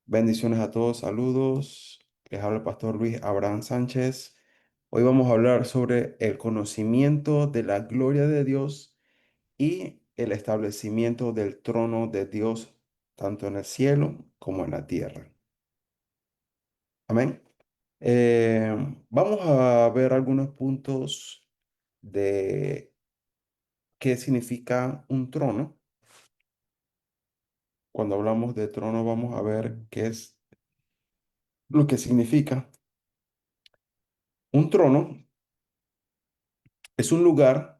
Bendiciones a todos, saludos. Les habla el pastor Luis Abraham Sánchez. Hoy vamos a hablar sobre el conocimiento de la gloria de Dios y el establecimiento del trono de Dios, tanto en el cielo como en la tierra. Amén. Eh, Vamos a ver algunos puntos de qué significa un trono. Cuando hablamos de trono, vamos a ver qué es lo que significa. Un trono es un lugar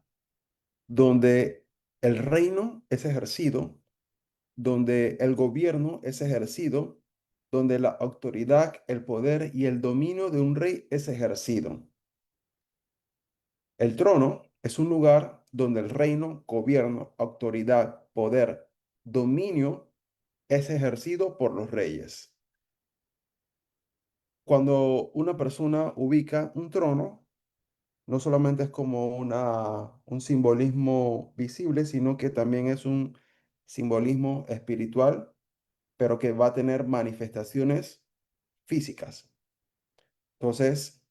donde el reino es ejercido, donde el gobierno es ejercido, donde la autoridad, el poder y el dominio de un rey es ejercido. El trono es un lugar donde el reino, gobierno, autoridad, poder, dominio es ejercido por los reyes. Cuando una persona ubica un trono, no solamente es como un simbolismo visible, sino que también es un simbolismo espiritual, pero que va a tener manifestaciones físicas. Entonces,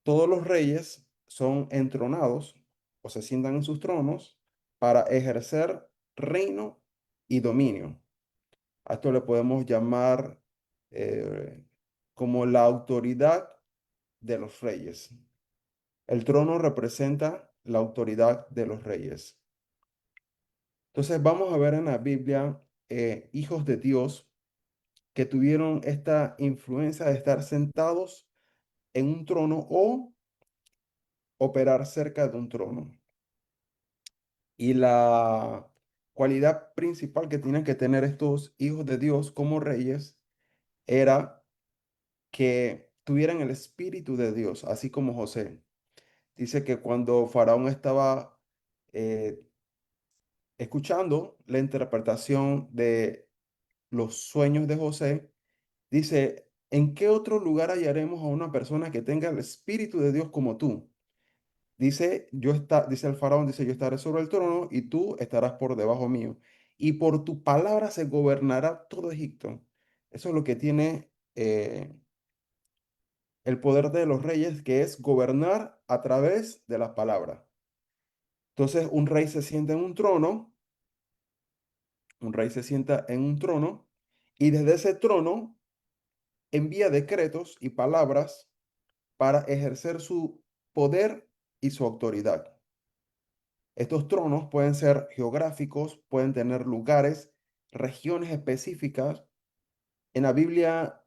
todos los reyes son entronados o se sientan en sus tronos para ejercer reino y dominio. A esto le podemos llamar como la autoridad de los reyes. El trono representa la autoridad de los reyes. Entonces vamos a ver en la Biblia hijos de Dios que tuvieron esta influencia de estar sentados en un trono o operar cerca de un trono. Y la cualidad principal que tenían que tener estos hijos de Dios como reyes era que tuvieran el espíritu de Dios, así como José. Dice que cuando Faraón estaba eh, escuchando la interpretación de los sueños de José, dice, ¿en qué otro lugar hallaremos a una persona que tenga el espíritu de Dios como tú? Dice el faraón, dice, yo estaré sobre el trono y tú estarás por debajo mío. Y por tu palabra se gobernará todo Egipto. Eso es lo que tiene el poder de los reyes, que es gobernar a través de las palabras. Entonces, un rey se sienta en un trono y desde ese trono envía decretos y palabras para ejercer su poder y su autoridad. Estos tronos pueden ser geográficos, pueden tener lugares, regiones específicas. En la Biblia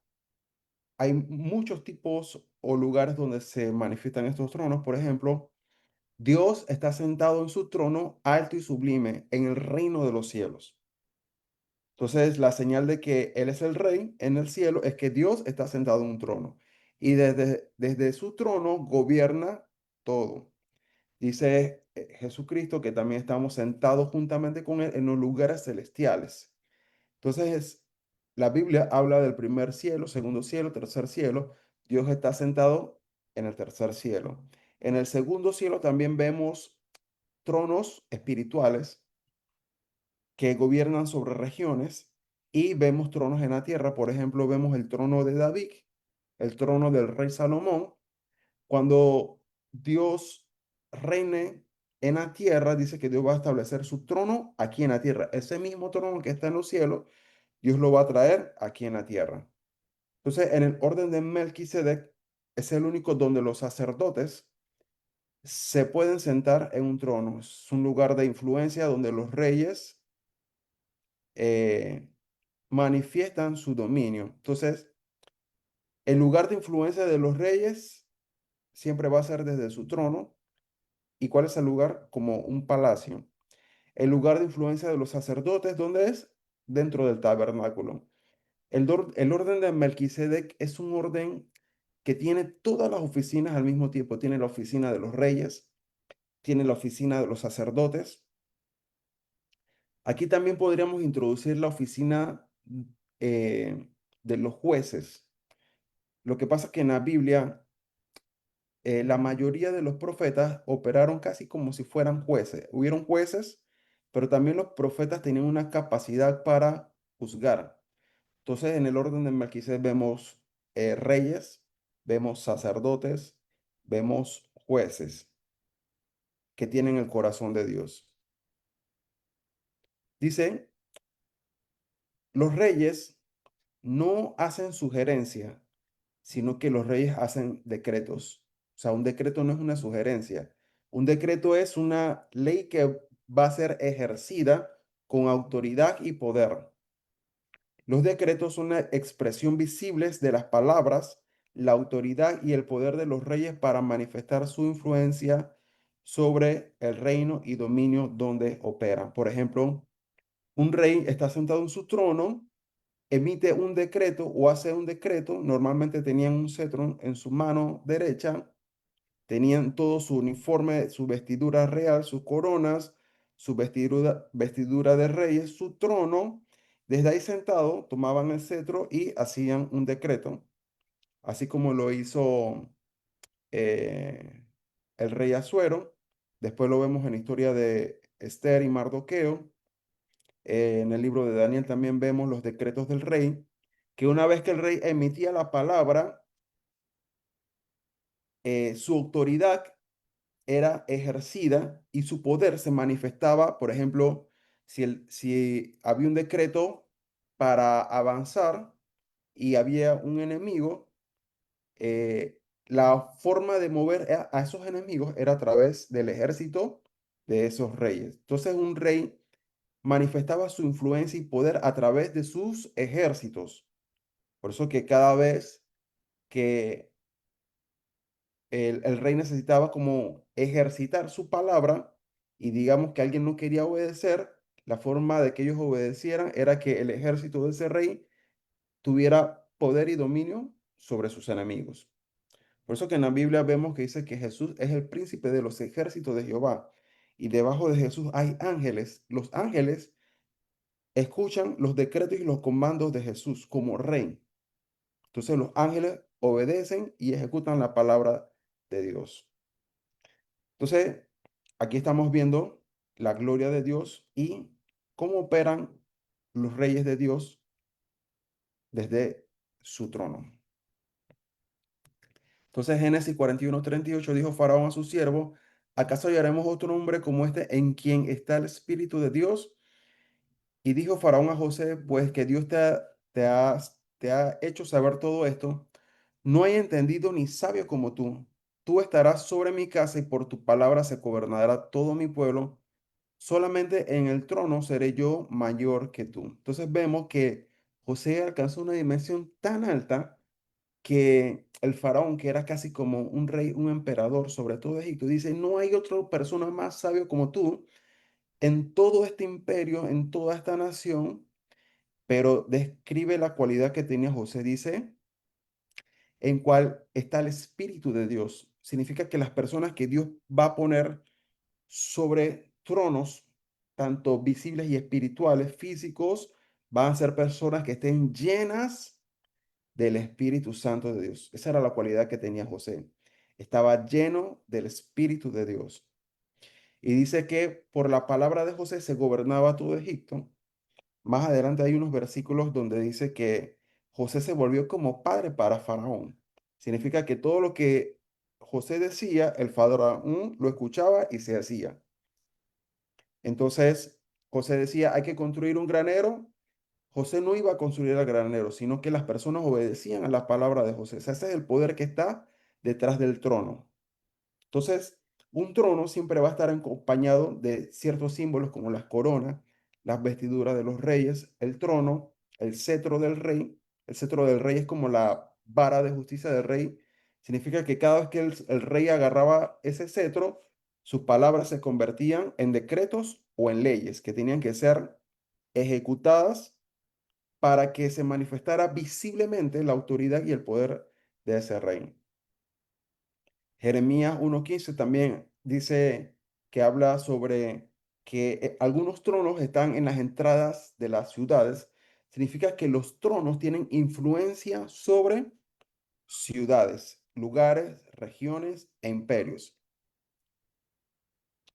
hay muchos tipos o lugares donde se manifiestan estos tronos. Por ejemplo, Dios está sentado en su trono alto y sublime en el reino de los cielos. Entonces, la señal de que Él es el rey en el cielo es que Dios está sentado en un trono y desde su trono gobierna todo. Dice Jesucristo que también estamos sentados juntamente con Él en los lugares celestiales. Entonces, la Biblia habla del primer cielo, segundo cielo, tercer cielo. Dios está sentado en el tercer cielo. En el segundo cielo también vemos tronos espirituales que gobiernan sobre regiones y vemos tronos en la tierra. Por ejemplo, vemos el trono de David, el trono del rey Salomón. Cuando Dios reine en la tierra, dice que Dios va a establecer su trono aquí en la tierra. Ese mismo trono que está en los cielos, Dios lo va a traer aquí en la tierra. Entonces, en el orden de Melquisedec, es el único donde los sacerdotes se pueden sentar en un trono. Es un lugar de influencia donde los reyes eh, manifiestan su dominio. Entonces, el lugar de influencia de los reyes siempre va a ser desde su trono. ¿Y cuál es el lugar? Como un palacio. El lugar de influencia de los sacerdotes, ¿dónde es? Dentro del tabernáculo. El orden de Melquisedec es un orden que tiene todas las oficinas al mismo tiempo. Tiene la oficina de los reyes, tiene la oficina de los sacerdotes. Aquí también podríamos introducir la oficina eh, de los jueces. Lo que pasa es que en la Biblia la mayoría de los profetas operaron casi como si fueran jueces. Hubieron jueces, pero también los profetas tenían una capacidad para juzgar. Entonces, en el orden de Melquisedec vemos reyes, vemos sacerdotes, vemos jueces que tienen el corazón de Dios. Dice, los reyes no hacen sugerencia, sino que los reyes hacen decretos. O sea, un decreto no es una sugerencia. Un decreto es una ley que va a ser ejercida con autoridad y poder. Los decretos son una expresión visibles de las palabras, la autoridad y el poder de los reyes para manifestar su influencia sobre el reino y dominio donde operan. Por ejemplo, un rey está sentado en su trono, emite un decreto o hace un decreto. Normalmente tenían un cetro en su mano derecha, tenían todo su uniforme, su vestidura real, sus coronas, su vestidura de reyes, su trono. Desde ahí sentado, tomaban el cetro y hacían un decreto, así como lo hizo eh, el rey Asuero. Después lo vemos en la historia de Esther y Mardoqueo. En el libro de Daniel también vemos los decretos del rey, que una vez que el rey emitía la palabra, su autoridad era ejercida y su poder se manifestaba. Por ejemplo, si había un decreto para avanzar y había un enemigo, la forma de mover a esos enemigos era a través del ejército de esos reyes. Entonces un rey manifestaba su influencia y poder a través de sus ejércitos. Por eso que cada vez que el rey necesitaba como ejercitar su palabra y digamos que alguien no quería obedecer, la forma de que ellos obedecieran era que el ejército de ese rey tuviera poder y dominio sobre sus enemigos. Por eso que en la Biblia vemos que dice que Jesús es el príncipe de los ejércitos de Jehová y debajo de Jesús hay ángeles. Los ángeles escuchan los decretos y los comandos de Jesús como rey. Entonces los ángeles obedecen y ejecutan la palabra de Dios. Entonces, aquí estamos viendo la gloria de Dios y cómo operan los reyes de Dios desde su trono. Entonces, Génesis 41:38 dijo Faraón a su siervo, ¿acaso hallaremos otro hombre como este en quien está el Espíritu de Dios? Y dijo Faraón a José, pues que Dios te ha hecho saber todo esto. No hay entendido ni sabio como tú. Tú estarás sobre mi casa y por tu palabra se gobernará todo mi pueblo. Solamente en el trono seré yo mayor que tú. Entonces vemos que José alcanzó una dimensión tan alta que el faraón, que era casi como un rey, un emperador sobre todo Egipto, dice, no hay otra persona más sabio como tú en todo este imperio, en toda esta nación, pero describe la cualidad que tenía José, dice, en cual está el Espíritu de Dios. Significa que las personas que Dios va a poner sobre tronos, tanto visibles y espirituales, físicos, van a ser personas que estén llenas del Espíritu Santo de Dios. Esa era la cualidad que tenía José. Estaba lleno del Espíritu de Dios. Y dice que por la palabra de José se gobernaba todo Egipto. Más adelante hay unos versículos donde dice que José se volvió como padre para Faraón. Significa que todo lo que José decía, el faraón lo escuchaba y se hacía. Entonces, José decía, hay que construir un granero. José no iba a construir el granero, sino que las personas obedecían a la palabra de José. O sea, ese es el poder que está detrás del trono. Entonces, un trono siempre va a estar acompañado de ciertos símbolos como las coronas, las vestiduras de los reyes, el trono, el cetro del rey. El cetro del rey es como la vara de justicia del rey. Significa que cada vez que el rey agarraba ese cetro, sus palabras se convertían en decretos o en leyes que tenían que ser ejecutadas para que se manifestara visiblemente la autoridad y el poder de ese rey. Jeremías 1:15 también dice que habla sobre que algunos tronos están en las entradas de las ciudades. Significa que los tronos tienen influencia sobre ciudades, lugares, regiones e imperios.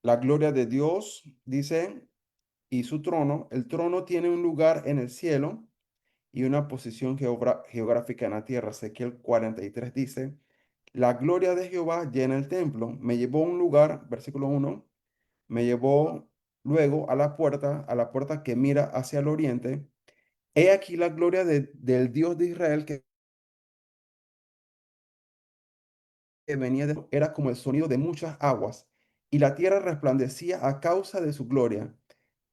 La gloria de Dios, dice, y su trono, el trono tiene un lugar en el cielo y una posición geográfica en la tierra. Ezequiel 43 dice, la gloria de Jehová llena el templo. Me llevó a un lugar, versículo 1, me llevó luego a la puerta que mira hacia el oriente. He aquí la gloria del Dios de Israel que venía era como el sonido de muchas aguas, y la tierra resplandecía a causa de su gloria.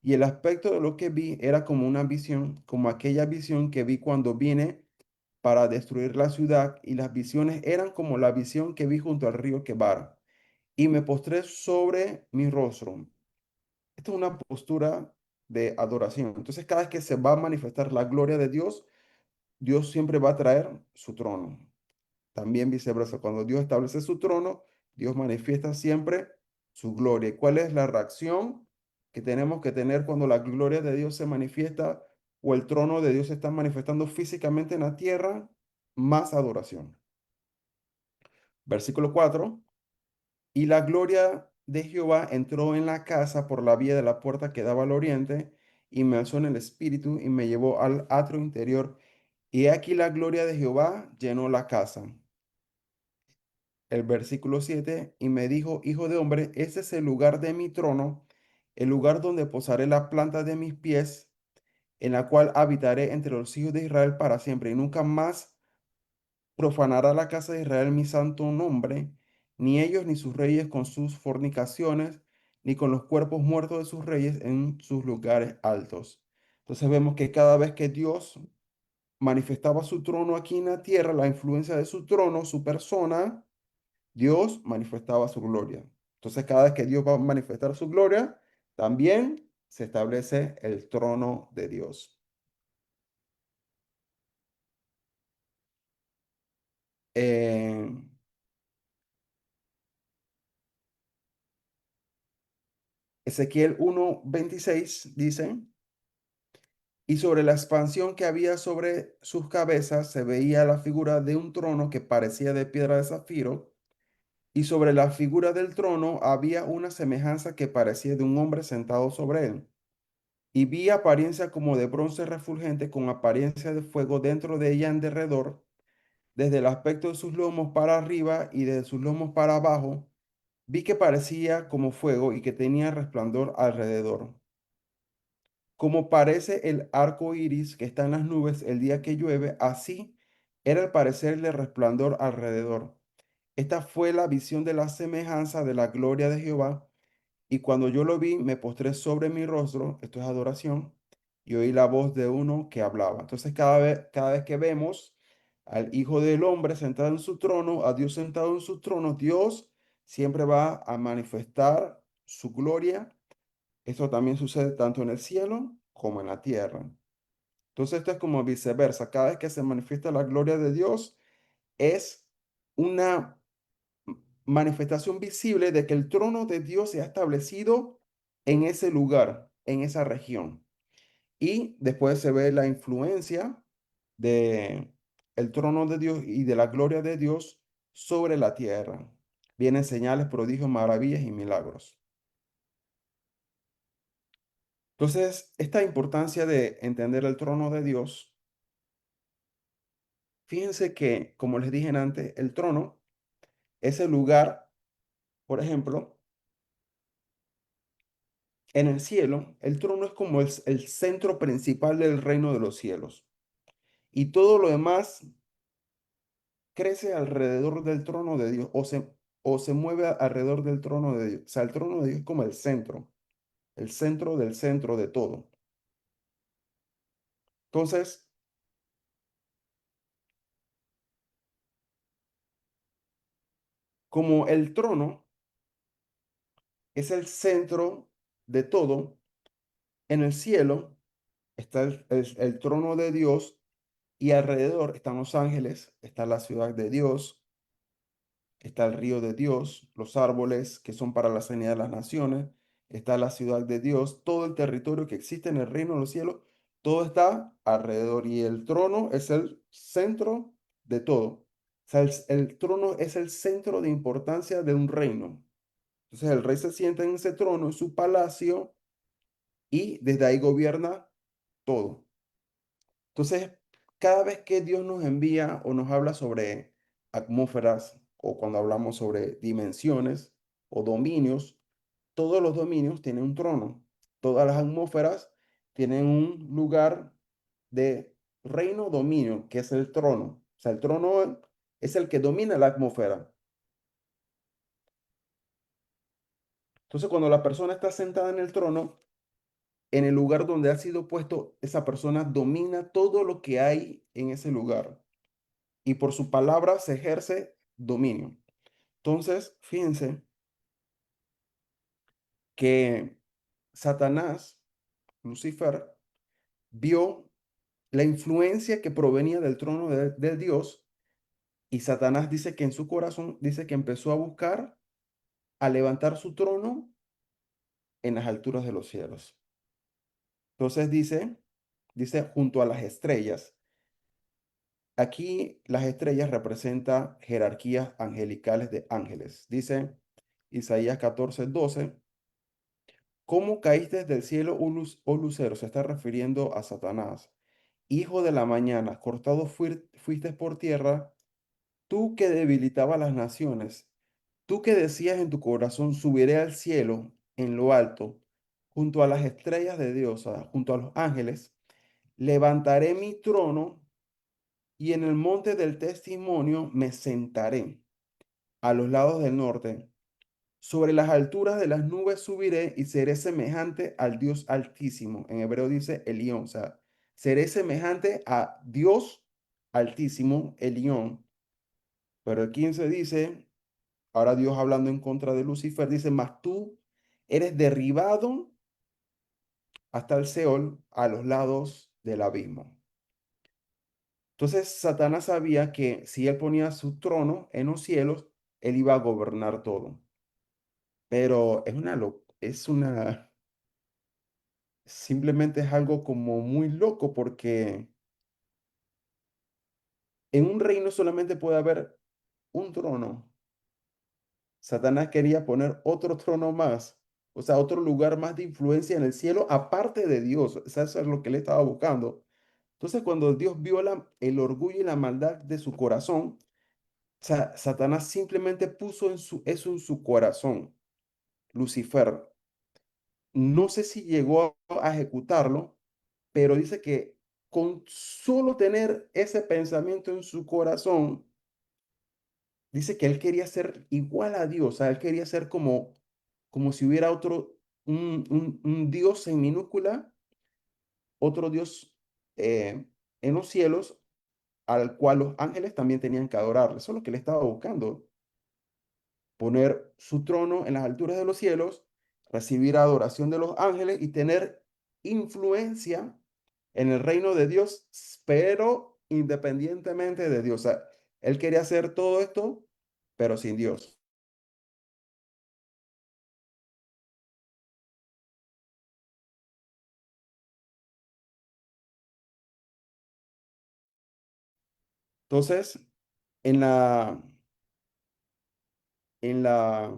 Y el aspecto de lo que vi era como una visión, como aquella visión que vi cuando vine para destruir la ciudad, y las visiones eran como la visión que vi junto al río Quebar. Y me postré sobre mi rostro. Esta es una postura de adoración. Entonces, cada vez que se va a manifestar la gloria de Dios, Dios siempre va a traer su trono. También viceversa, cuando Dios establece su trono, Dios manifiesta siempre su gloria. ¿Y cuál es la reacción que tenemos que tener cuando la gloria de Dios se manifiesta o el trono de Dios se está manifestando físicamente en la tierra? Más adoración. Versículo 4. Y la gloria de Jehová entró en la casa por la vía de la puerta que daba al oriente, y me alzó en el espíritu y me llevó al atrio interior. Y he aquí la gloria de Jehová llenó la casa. El versículo 7, y me dijo, hijo de hombre, este es el lugar de mi trono, el lugar donde posaré la planta de mis pies, en la cual habitaré entre los hijos de Israel para siempre, y nunca más profanará la casa de Israel mi santo nombre, ni ellos ni sus reyes con sus fornicaciones, ni con los cuerpos muertos de sus reyes en sus lugares altos. Entonces vemos que cada vez que Dios manifestaba su trono aquí en la tierra, la influencia de su trono, su persona, Dios manifestaba su gloria. Entonces, cada vez que Dios va a manifestar su gloria, también se establece el trono de Dios. En Ezequiel 1:26 dice, y sobre la expansión que había sobre sus cabezas se veía la figura de un trono que parecía de piedra de zafiro, y sobre la figura del trono había una semejanza que parecía de un hombre sentado sobre él. Y vi apariencia como de bronce refulgente con apariencia de fuego dentro de ella en derredor, desde el aspecto de sus lomos para arriba y de sus lomos para abajo. Vi que parecía como fuego y que tenía resplandor alrededor. Como parece el arco iris que está en las nubes el día que llueve, así era el parecer del resplandor alrededor. Esta fue la visión de la semejanza de la gloria de Jehová. Y cuando yo lo vi, me postré sobre mi rostro, esto es adoración, y oí la voz de uno que hablaba. Entonces, cada vez que vemos al Hijo del Hombre sentado en su trono, a Dios sentado en su trono, Dios siempre va a manifestar su gloria. Esto también sucede tanto en el cielo como en la tierra. Entonces, esto es como viceversa. Cada vez que se manifiesta la gloria de Dios, es una manifestación visible de que el trono de Dios se ha establecido en ese lugar, en esa región. Y después se ve la influencia de el trono de Dios y de la gloria de Dios sobre la tierra. Vienen señales, prodigios, maravillas y milagros. Entonces, esta importancia de entender el trono de Dios, fíjense que, como les dije antes, el trono es el lugar, por ejemplo, en el cielo, el trono es como el centro principal del reino de los cielos. Y todo lo demás crece alrededor del trono de Dios o se mueve alrededor del trono de Dios. O sea, el trono de Dios es como el centro del centro de todo. Entonces, como el trono es el centro de todo, en el cielo está el trono de Dios y alrededor están los ángeles, está la ciudad de Dios, está el río de Dios, los árboles que son para la sanidad de las naciones, está la ciudad de Dios, todo el territorio que existe en el reino de los cielos, todo está alrededor y el trono es el centro de todo. O sea, el trono es el centro de importancia de un reino. Entonces el rey se sienta en ese trono, en su palacio, y desde ahí gobierna todo. Entonces, cada vez que Dios nos envía o nos habla sobre atmósferas o cuando hablamos sobre dimensiones o dominios, todos los dominios tienen un trono. Todas las atmósferas tienen un lugar de reino o dominio, que es el trono. O sea, el trono es el que domina la atmósfera. Entonces, cuando la persona está sentada en el trono, en el lugar donde ha sido puesto, esa persona domina todo lo que hay en ese lugar y por su palabra se ejerce dominio. Entonces, fíjense que Satanás, Lucifer, vio la influencia que provenía del trono de Dios y Satanás dice que en su corazón dice que empezó a buscar a levantar su trono en las alturas de los cielos. Entonces dice junto a las estrellas. Aquí las estrellas representan jerarquías angelicales de ángeles. Dice Isaías 14:12, ¿cómo caíste del cielo, oh lucero? Se está refiriendo a Satanás. Hijo de la mañana, cortado fuiste por tierra, tú que debilitabas las naciones, tú que decías en tu corazón, subiré al cielo en lo alto, junto a las estrellas de Dios, junto a los ángeles, levantaré mi trono y en el monte del testimonio me sentaré a los lados del norte. Sobre las alturas de las nubes subiré y seré semejante al Dios Altísimo. En hebreo dice Elión, o sea, seré semejante a Dios Altísimo, Elión. Pero el 15 dice, ahora Dios hablando en contra de Lucifer, dice, mas tú eres derribado hasta el Seol, a los lados del abismo. Entonces Satanás sabía que si él ponía su trono en los cielos, él iba a gobernar todo. Pero simplemente es algo como muy loco porque en un reino solamente puede haber un trono. Satanás quería poner otro trono más, o sea, otro lugar más de influencia en el cielo aparte de Dios. O sea, eso es lo que él estaba buscando. Entonces, cuando Dios vio el orgullo y la maldad de su corazón, Satanás simplemente puso eso en su corazón. Lucifer, no sé si llegó a ejecutarlo, pero dice que con solo tener ese pensamiento en su corazón, dice que él quería ser igual a Dios, o sea, él quería ser como si hubiera un Dios en minúscula, otro Dios en los cielos, al cual los ángeles también tenían que adorarle. Eso es lo que él estaba buscando, poner su trono en las alturas de los cielos, recibir adoración de los ángeles y tener influencia en el reino de Dios, pero independientemente de Dios. O sea, él quería hacer todo esto, pero sin Dios. Entonces, en la, en la,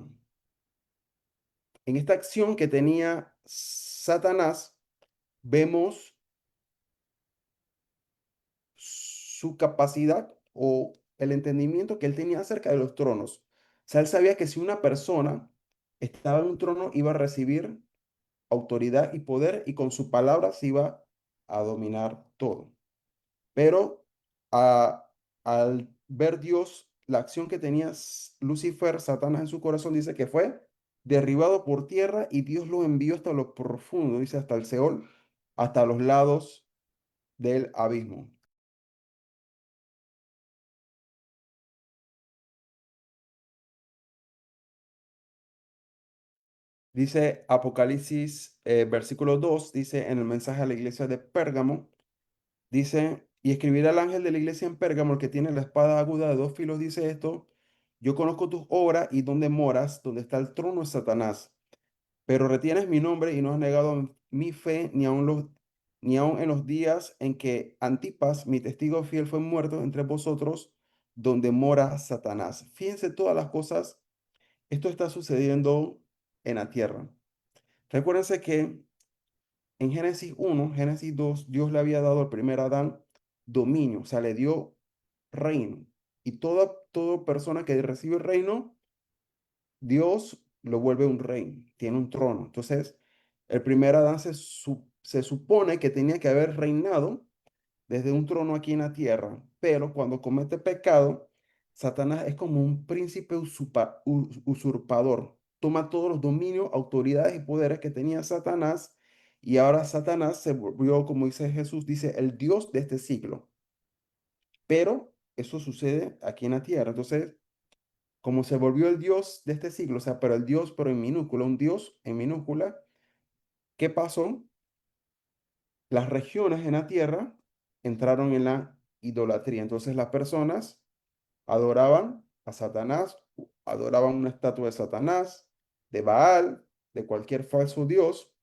en esta acción que tenía Satanás, vemos su capacidad o el entendimiento que él tenía acerca de los tronos. O sea, él sabía que si una persona estaba en un trono, iba a recibir autoridad y poder y con su palabra se iba a dominar todo. Pero al ver Dios la acción que tenía Lucifer, Satanás en su corazón, dice que fue derribado por tierra y Dios lo envió hasta lo profundo, dice hasta el Seol, hasta los lados del abismo. Dice Apocalipsis, versículo 2 dice en el mensaje a la iglesia de Pérgamo, dice, y escribirá al ángel de la iglesia en Pérgamo, el que tiene la espada aguda de dos filos, dice esto, yo conozco tus obras y dónde moras, donde está el trono de Satanás, pero retienes mi nombre y no has negado mi fe ni aun en los días en que Antipas, mi testigo fiel, fue muerto entre vosotros, donde mora Satanás. Fíjense todas las cosas, esto está sucediendo en la tierra. Recuérdense que en Génesis 1, Génesis 2, Dios le había dado al primer Adán dominio, o sea, le dio reino. Y toda persona que recibe el reino, Dios lo vuelve un rey, tiene un trono. Entonces, el primer Adán se supone que tenía que haber reinado desde un trono aquí en la tierra, pero cuando comete pecado, Satanás es como un príncipe usurpador. Toma todos los dominios, autoridades y poderes que tenía Satanás y ahora Satanás se volvió, como dice Jesús, dice, el Dios de este siglo. Pero eso sucede aquí en la tierra. Entonces, como se volvió el Dios de este siglo, o sea, pero el Dios, pero en minúscula, un Dios en minúscula, ¿qué pasó? Las regiones en la tierra entraron en la idolatría. Entonces las personas adoraban a Satanás, adoraban una estatua de Satanás, de Baal, de cualquier falso dios.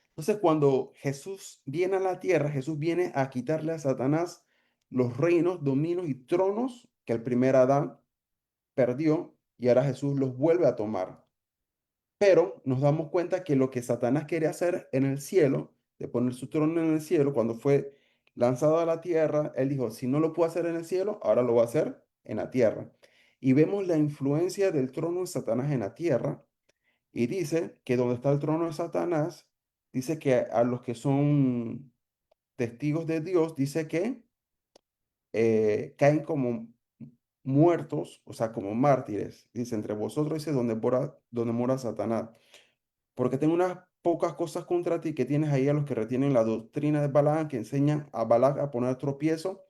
Entonces cuando Jesús viene a la tierra, Jesús viene a quitarle a Satanás los reinos, dominios y tronos que el primer Adán perdió y ahora Jesús los vuelve a tomar. Pero nos damos cuenta que lo que Satanás quería hacer en el cielo, de poner su trono en el cielo, cuando fue lanzado a la tierra, él dijo, si no lo puedo hacer en el cielo, ahora lo voy a hacer en la tierra. Y vemos la influencia del trono de Satanás en la tierra. Y dice que donde está el trono de Satanás, dice que a los que son testigos de Dios, dice que caen como muertos, o sea, como mártires. Dice, entre vosotros, dice, donde mora Satanás. Porque tengo unas pocas cosas contra ti que tienes ahí a los que retienen la doctrina de Balaam, que enseñan a Balac a poner tropiezo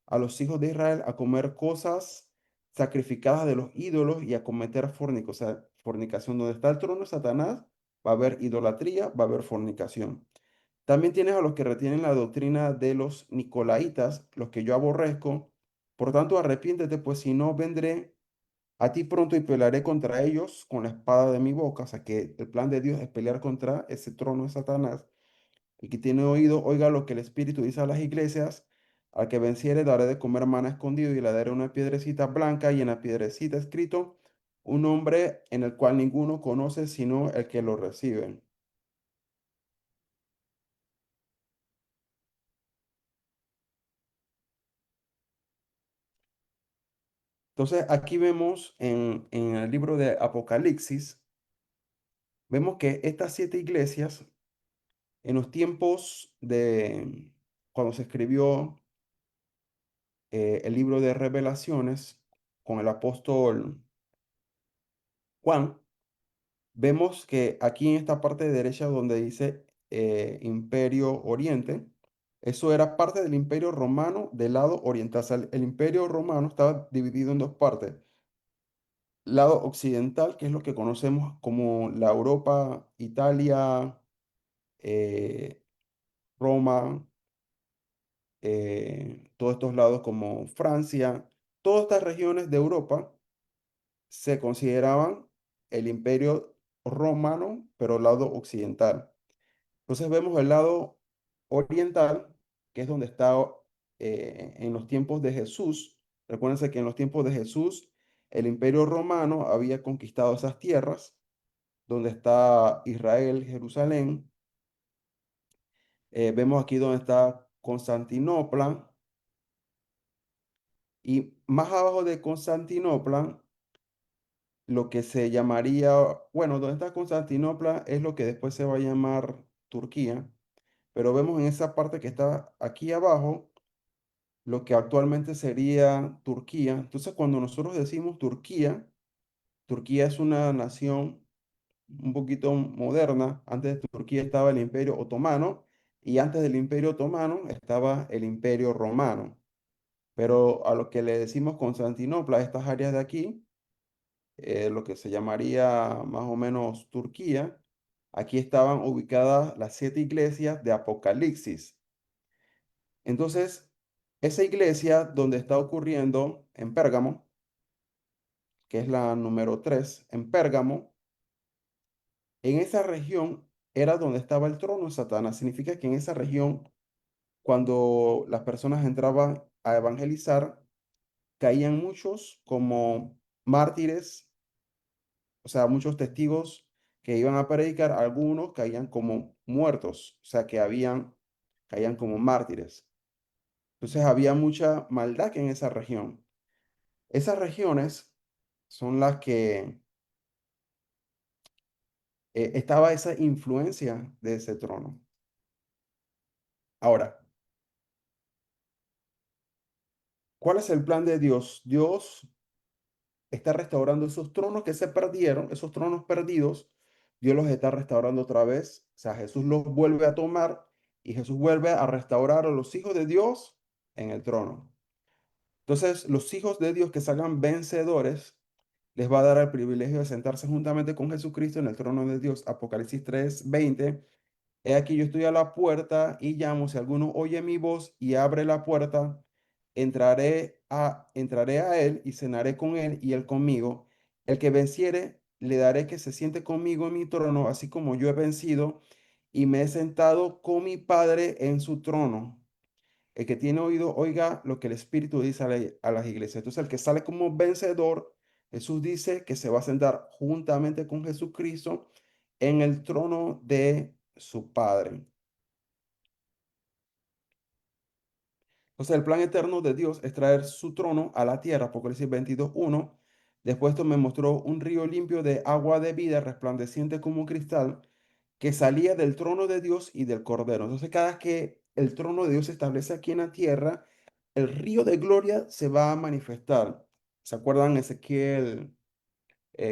a los hijos de Israel, a comer cosas sacrificadas de los ídolos y a cometer o sea, fornicación. Donde está el trono de Satanás, va a haber idolatría, va a haber fornicación. También tienes a los que retienen la doctrina de los nicolaitas, los que yo aborrezco. Por tanto, arrepiéntete, pues si no, vendré a ti pronto y pelearé contra ellos con la espada de mi boca. O sea que el plan de Dios es pelear contra ese trono de Satanás. El que tiene oído, oiga lo que el Espíritu dice a las iglesias. Al que venciere, daré de comer maná escondido y le daré una piedrecita blanca y en la piedrecita escrito un nombre en el cual ninguno conoce sino el que lo recibe. Entonces aquí vemos en el libro de Apocalipsis, vemos que estas siete iglesias en los tiempos de cuando se escribió el libro de Revelaciones con el apóstol Juan, vemos que aquí en esta parte derecha donde dice Imperio Oriente, eso era parte del Imperio Romano del lado oriental. O sea, el Imperio Romano estaba dividido en dos partes. Lado occidental, que es lo que conocemos como la Europa, Italia, eh, Roma, todos estos lados como Francia, todas estas regiones de Europa se consideraban el imperio romano, pero lado occidental. Entonces vemos el lado oriental, que es donde está en los tiempos de Jesús. Recuérdense que en los tiempos de Jesús el imperio romano había conquistado esas tierras, donde está Israel, Jerusalén. Vemos aquí donde está Constantinopla. Y más abajo de Constantinopla lo que se llamaría, bueno, donde está Constantinopla es lo que después se va a llamar Turquía, pero vemos en esa parte que está aquí abajo lo que actualmente sería Turquía. Entonces, cuando nosotros decimos Turquía, Turquía es una nación un poquito moderna. Antes de Turquía estaba el Imperio Otomano y antes del Imperio Otomano estaba el Imperio Romano. Pero a lo que le decimos Constantinopla, estas áreas de aquí, lo que se llamaría más o menos Turquía. Aquí estaban ubicadas las siete iglesias de Apocalipsis. Entonces, esa iglesia donde está ocurriendo en Pérgamo, que es la número 3 en Pérgamo, en esa región era donde estaba el trono de Satanás. Significa que en esa región, cuando las personas entraban a evangelizar, caían muchos como mártires, o sea, muchos testigos que iban a predicar, algunos caían como muertos, o sea, caían como mártires. Entonces había mucha maldad en esa región. Esas regiones son las que estaba esa influencia de ese trono. Ahora, ¿cuál es el plan de Dios? Dios está restaurando esos tronos que se perdieron, esos tronos perdidos. Dios los está restaurando otra vez. O sea, Jesús los vuelve a tomar y Jesús vuelve a restaurar a los hijos de Dios en el trono. Entonces, los hijos de Dios que salgan vencedores, les va a dar el privilegio de sentarse juntamente con Jesucristo en el trono de Dios. Apocalipsis 3:20. He aquí yo estoy a la puerta y llamo. Si alguno oye mi voz y abre la puerta, entraré a él y cenaré con él y él conmigo. El que venciere, le daré que se siente conmigo en mi trono, así como yo he vencido y me he sentado con mi Padre en su trono. El que tiene oído, oiga lo que el Espíritu dice a las iglesias. Entonces, el que sale como vencedor, Jesús dice que se va a sentar juntamente con Jesucristo en el trono de su Padre. Entonces, el plan eterno de Dios es traer su trono a la tierra, Apocalipsis 22:1. Después esto me mostró un río limpio de agua de vida, resplandeciente como un cristal, que salía del trono de Dios y del Cordero. Entonces, cada vez que el trono de Dios se establece aquí en la tierra, el río de gloria se va a manifestar. ¿Se acuerdan Ezequiel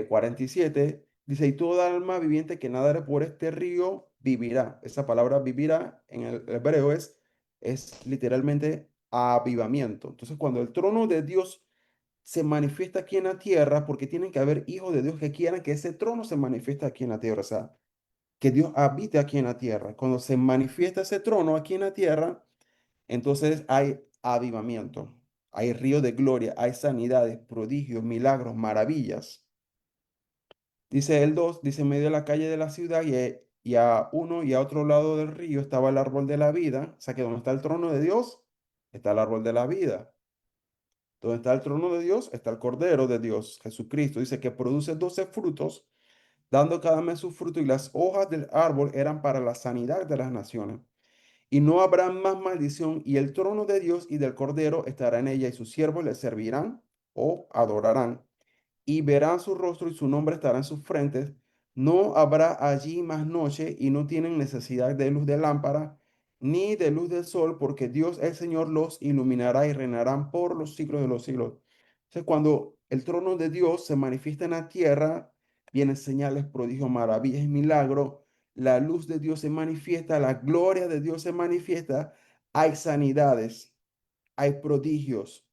47? Dice, y toda alma viviente que nadare por este río vivirá. Esa palabra vivirá en el hebreo es literalmente avivamiento. Entonces, cuando el trono de Dios se manifiesta aquí en la tierra, porque tienen que haber hijos de Dios que quieran que ese trono se manifieste aquí en la tierra. O sea, que Dios habite aquí en la tierra. Cuando se manifiesta ese trono aquí en la tierra, entonces hay avivamiento, hay río de gloria, hay sanidades, prodigios, milagros, maravillas. Dice el 2, dice en medio de la calle de la ciudad y a uno y a otro lado del río estaba el árbol de la vida. O sea que donde está el trono de Dios, está el árbol de la vida. Donde está el trono de Dios, está el Cordero de Dios, Jesucristo. Dice que produce 12 frutos, dando cada mes su fruto, y las hojas del árbol eran para la sanidad de las naciones. Y no habrá más maldición, y el trono de Dios y del Cordero estará en ella, y sus siervos le servirán o adorarán y verán su rostro y su nombre estará en sus frentes. No habrá allí más noche y no tienen necesidad de luz de lámpara ni de luz del sol, porque Dios el Señor los iluminará y reinarán por los siglos de los siglos. Entonces, cuando el trono de Dios se manifiesta en la tierra, vienen señales, prodigios, maravillas y milagros. La luz de Dios se manifiesta, la gloria de Dios se manifiesta. Hay sanidades, hay prodigios,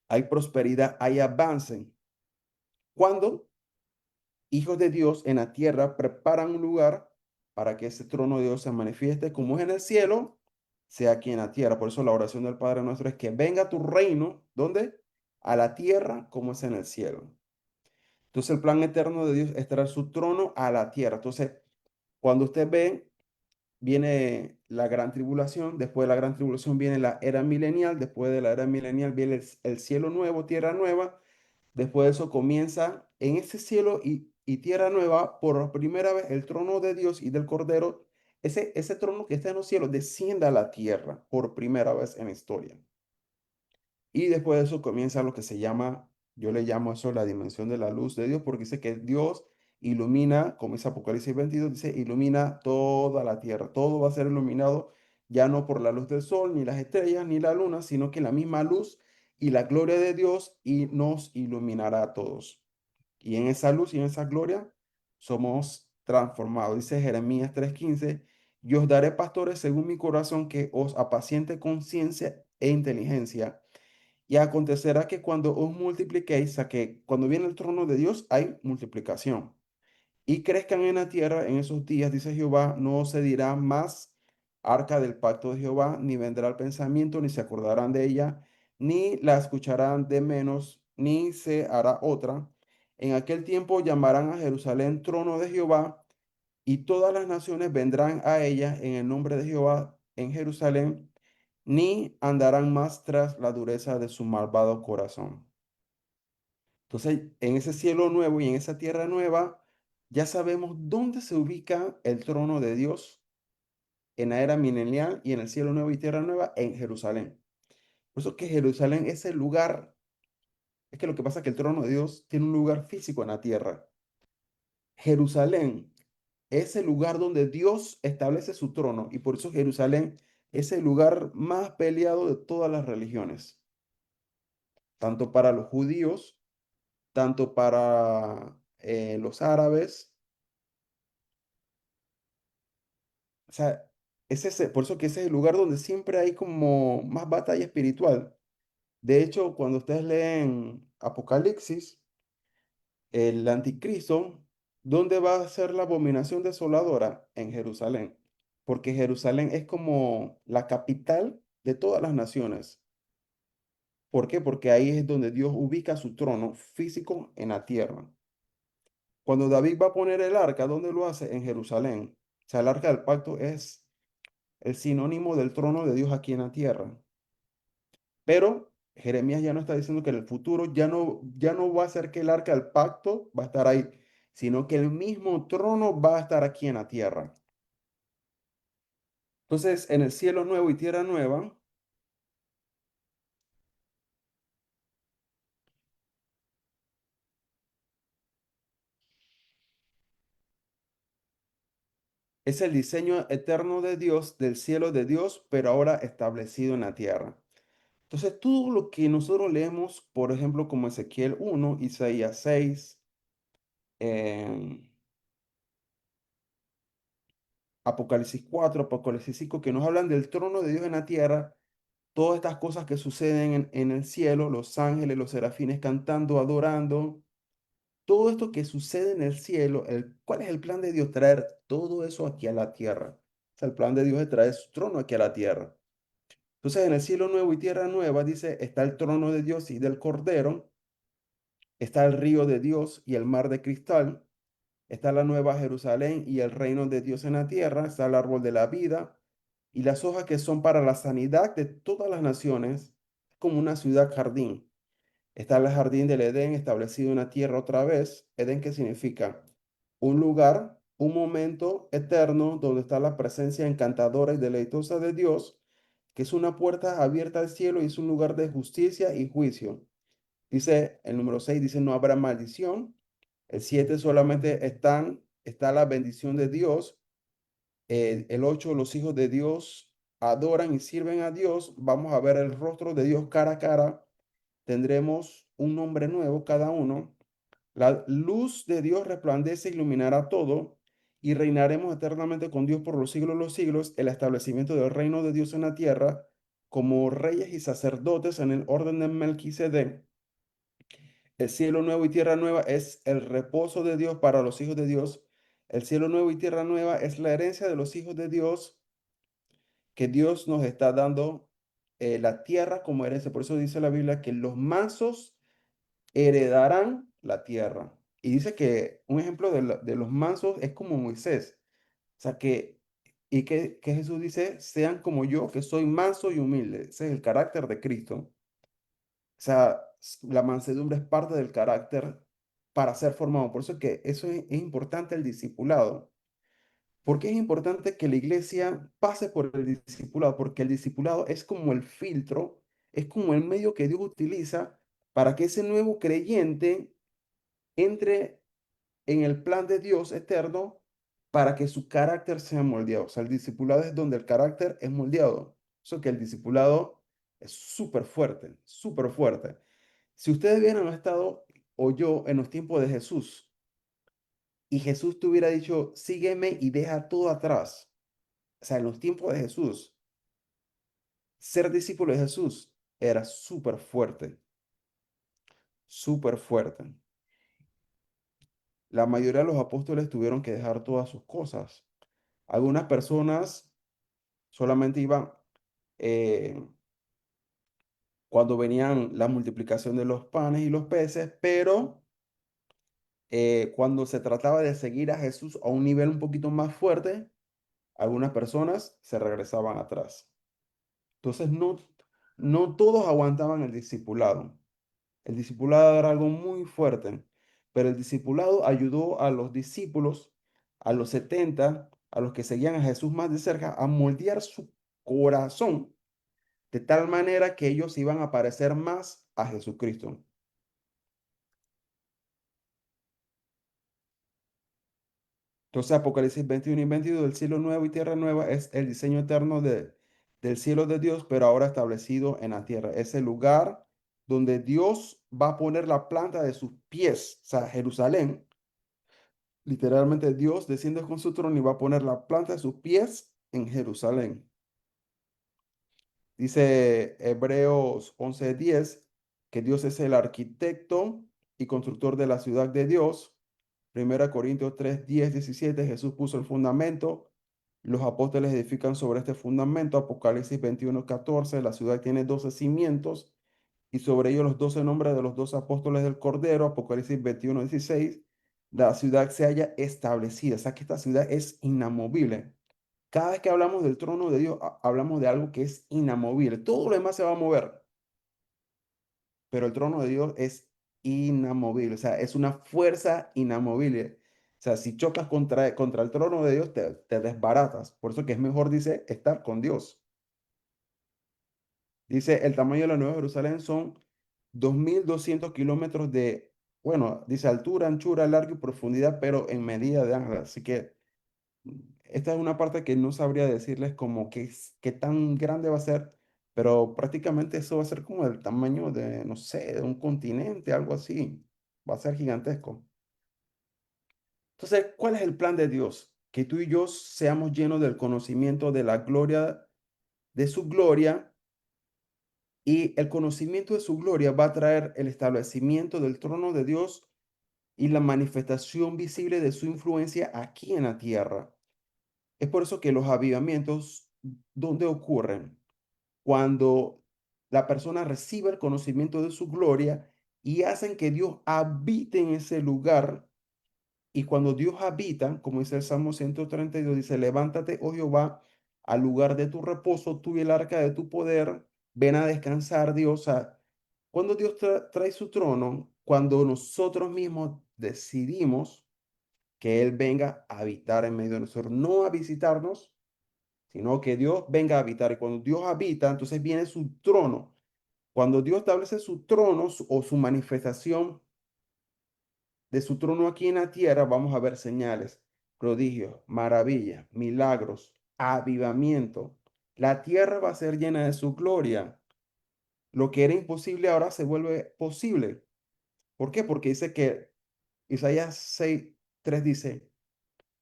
hay prosperidad, hay avance. Cuando hijos de Dios en la tierra preparan un lugar para que ese trono de Dios se manifieste como es en el cielo, sea aquí en la tierra. Por eso la oración del Padre nuestro es que venga tu reino, ¿dónde? A la tierra como es en el cielo. Entonces el plan eterno de Dios es traer su trono a la tierra. Entonces, cuando usted ve, viene la gran tribulación, después de la gran tribulación viene la era milenial, después de la era milenial viene el cielo nuevo, tierra nueva. Después de eso comienza en ese cielo y tierra nueva, por primera vez el trono de Dios y del Cordero, ese trono que está en los cielos, desciende a la tierra por primera vez en la historia. Y después de eso comienza lo que se llama, yo le llamo eso la dimensión de la luz de Dios, porque dice que Dios ilumina, como dice Apocalipsis 22, dice, ilumina toda la tierra. Todo va a ser iluminado ya no por la luz del sol, ni las estrellas, ni la luna, sino que la misma luz y la gloria de Dios y nos iluminará a todos. Y en esa luz y en esa gloria somos transformados. Dice Jeremías 3:15, yo os daré pastores según mi corazón que os apaciente con ciencia e inteligencia. Y acontecerá que cuando os multipliquéis, o sea que cuando viene el trono de Dios hay multiplicación. Y crezcan en la tierra en esos días, dice Jehová, no se dirá más arca del pacto de Jehová, ni vendrá el pensamiento, ni se acordarán de ella, ni la escucharán de menos, ni se hará otra. En aquel tiempo llamarán a Jerusalén trono de Jehová, y todas las naciones vendrán a ella en el nombre de Jehová en Jerusalén, ni andarán más tras la dureza de su malvado corazón. Entonces, en ese cielo nuevo y en esa tierra nueva, ya sabemos dónde se ubica el trono de Dios en la era milenial y en el cielo nuevo y tierra nueva en Jerusalén. Por eso que Jerusalén es el lugar, es que lo que pasa es que el trono de Dios tiene un lugar físico en la tierra. Jerusalén es el lugar donde Dios establece su trono y por eso Jerusalén es el lugar más peleado de todas las religiones, tanto para los judíos, tanto para los árabes. O sea, es ese, por eso que ese es el lugar donde siempre hay como más batalla espiritual. De hecho, cuando ustedes leen Apocalipsis, el anticristo, ¿dónde va a ser la abominación desoladora? En Jerusalén, porque Jerusalén es como la capital de todas las naciones. ¿Por qué? Porque ahí es donde Dios ubica su trono físico en la tierra. Cuando David va a poner el arca, ¿dónde lo hace? En Jerusalén. O sea, el arca del pacto es el sinónimo del trono de Dios aquí en la tierra. Pero Jeremías ya no está diciendo que en el futuro ya no va a ser que el arca del pacto va a estar ahí, sino que el mismo trono va a estar aquí en la tierra. Entonces, en el cielo nuevo y tierra nueva, es el diseño eterno de Dios, del cielo de Dios, pero ahora establecido en la tierra. Entonces, todo lo que nosotros leemos, por ejemplo, como Ezequiel 1, Isaías 6, em, Apocalipsis 4, Apocalipsis 5, que nos hablan del trono de Dios en la tierra, todas estas cosas que suceden en el cielo, los ángeles, los serafines cantando, adorando, todo esto que sucede en el cielo, ¿cuál es el plan de Dios? Traer todo eso aquí a la tierra. O sea, el plan de Dios es traer su trono aquí a la tierra. Entonces, en el cielo nuevo y tierra nueva, dice, está el trono de Dios y del Cordero, está el río de Dios y el mar de cristal, está la nueva Jerusalén y el reino de Dios en la tierra, está el árbol de la vida y las hojas que son para la sanidad de todas las naciones, como una ciudad jardín. Está el jardín del Edén establecido en la tierra otra vez. Edén, ¿qué significa? Un lugar, un momento eterno donde está la presencia encantadora y deleitosa de Dios, que es una puerta abierta al cielo y es un lugar de justicia y juicio. Dice el número 6 dice, no habrá maldición. El 7 solamente está la bendición de Dios. El 8 los hijos de Dios adoran y sirven a Dios. Vamos a ver el rostro de Dios cara a cara. Tendremos un nombre nuevo cada uno. La luz de Dios resplandece e iluminará todo y reinaremos eternamente con Dios por los siglos de los siglos. El establecimiento del reino de Dios en la tierra como reyes y sacerdotes en el orden de Melquisedec. El cielo nuevo y tierra nueva es el reposo de Dios para los hijos de Dios. El cielo nuevo y tierra nueva es la herencia de los hijos de Dios que Dios nos está dando la tierra como herencia. Por eso dice la Biblia que los mansos heredarán la tierra. Y dice que un ejemplo de los mansos es como Moisés. O sea que Jesús dice, sean como yo, que soy manso y humilde. Ese es el carácter de Cristo. O sea, la mansedumbre es parte del carácter para ser formado. Por eso es que eso es importante el discipulado. ¿Por qué es importante que la iglesia pase por el discipulado? Porque el discipulado es como el filtro, es como el medio que Dios utiliza para que ese nuevo creyente entre en el plan de Dios eterno para que su carácter sea moldeado. O sea, el discipulado es donde el carácter es moldeado. Eso que el discipulado es súper fuerte, súper fuerte. Si ustedes hubieran estado o yo en los tiempos de Jesús y Jesús te hubiera dicho, sígueme y deja todo atrás. O sea, en los tiempos de Jesús, ser discípulo de Jesús era súper fuerte. La mayoría de los apóstoles tuvieron que dejar todas sus cosas. Algunas personas solamente iban eh, cuando venían la multiplicación de los panes y los peces, pero cuando se trataba de seguir a Jesús a un nivel un poquito más fuerte, algunas personas se regresaban atrás. Entonces, no todos aguantaban el discipulado. El discipulado era algo muy fuerte, pero el discipulado ayudó a los discípulos, a los 70 a los que seguían a Jesús más de cerca a moldear su corazón de tal manera que ellos iban a parecer más a Jesucristo. Entonces, Apocalipsis 21 y 22, el cielo nuevo y tierra nueva es el diseño eterno del cielo de Dios, pero ahora establecido en la tierra. Es el lugar donde Dios va a poner la planta de sus pies, o sea, Jerusalén. Literalmente Dios desciende con su trono y va a poner la planta de sus pies en Jerusalén. Dice Hebreos 11:10 que Dios es el arquitecto y constructor de la ciudad de Dios. Primera Corintios 3:10-17, Jesús puso el fundamento, los apóstoles edifican sobre este fundamento. Apocalipsis 21:14, la ciudad tiene 12 cimientos y sobre ellos los 12 nombres de los 12 apóstoles del Cordero. Apocalipsis 21:16, la ciudad se halla establecida, o sea que esta ciudad es inamovible. Cada vez que hablamos del trono de Dios, hablamos de algo que es inamovible. Todo lo demás se va a mover, pero el trono de Dios es inamovible, o sea, es una fuerza inamovible. O sea, si chocas contra el trono de Dios, te desbaratas. Por eso que es mejor, dice, estar con Dios. Dice, el tamaño de la Nueva Jerusalén son 2.200 kilómetros de, bueno, dice altura, anchura, largo y profundidad, pero en medida de ángel. Así que esta es una parte que no sabría decirles como qué tan grande va a ser, pero prácticamente eso va a ser como el tamaño de, no sé, de un continente, algo así. Va a ser gigantesco. Entonces, ¿cuál es el plan de Dios? Que tú y yo seamos llenos del conocimiento de la gloria, de su gloria, y el conocimiento de su gloria va a traer el establecimiento del trono de Dios y la manifestación visible de su influencia aquí en la tierra. Es por eso que los avivamientos, ¿dónde ocurren? Cuando la persona recibe el conocimiento de su gloria y hacen que Dios habite en ese lugar. Y cuando Dios habita, como dice el Salmo 132, dice, levántate, oh Jehová, al lugar de tu reposo, tú y el arca de tu poder, ven a descansar, Dios. O sea, cuando Dios trae su trono, cuando nosotros mismos decidimos que Él venga a habitar en medio de nosotros, no a visitarnos, sino que Dios venga a habitar. Y cuando Dios habita, entonces viene su trono. Cuando Dios establece su trono o su manifestación de su trono aquí en la tierra, vamos a ver señales, prodigios, maravillas, milagros, avivamiento. La tierra va a ser llena de su gloria. Lo que era imposible ahora se vuelve posible. ¿Por qué? Porque dice que Isaías 6:3 dice,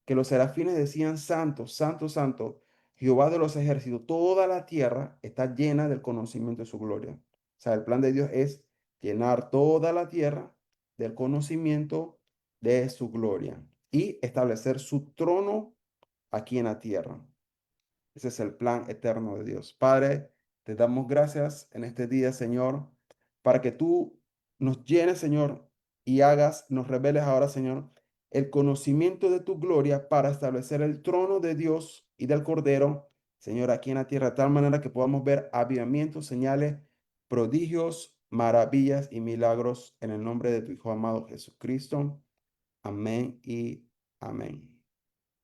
que los serafines decían, santo, santo, santo, Jehová de los ejércitos, toda la tierra está llena del conocimiento de su gloria. O sea, el plan de Dios es llenar toda la tierra del conocimiento de su gloria y establecer su trono aquí en la tierra. Ese es el plan eterno de Dios. Padre, te damos gracias en este día, Señor, para que tú nos llenes, Señor, y nos reveles ahora, Señor, el conocimiento de tu gloria para establecer el trono de Dios y del Cordero, Señor, aquí en la tierra, de tal manera que podamos ver avivamientos, señales, prodigios, maravillas y milagros en el nombre de tu Hijo amado Jesucristo. Amén y amén.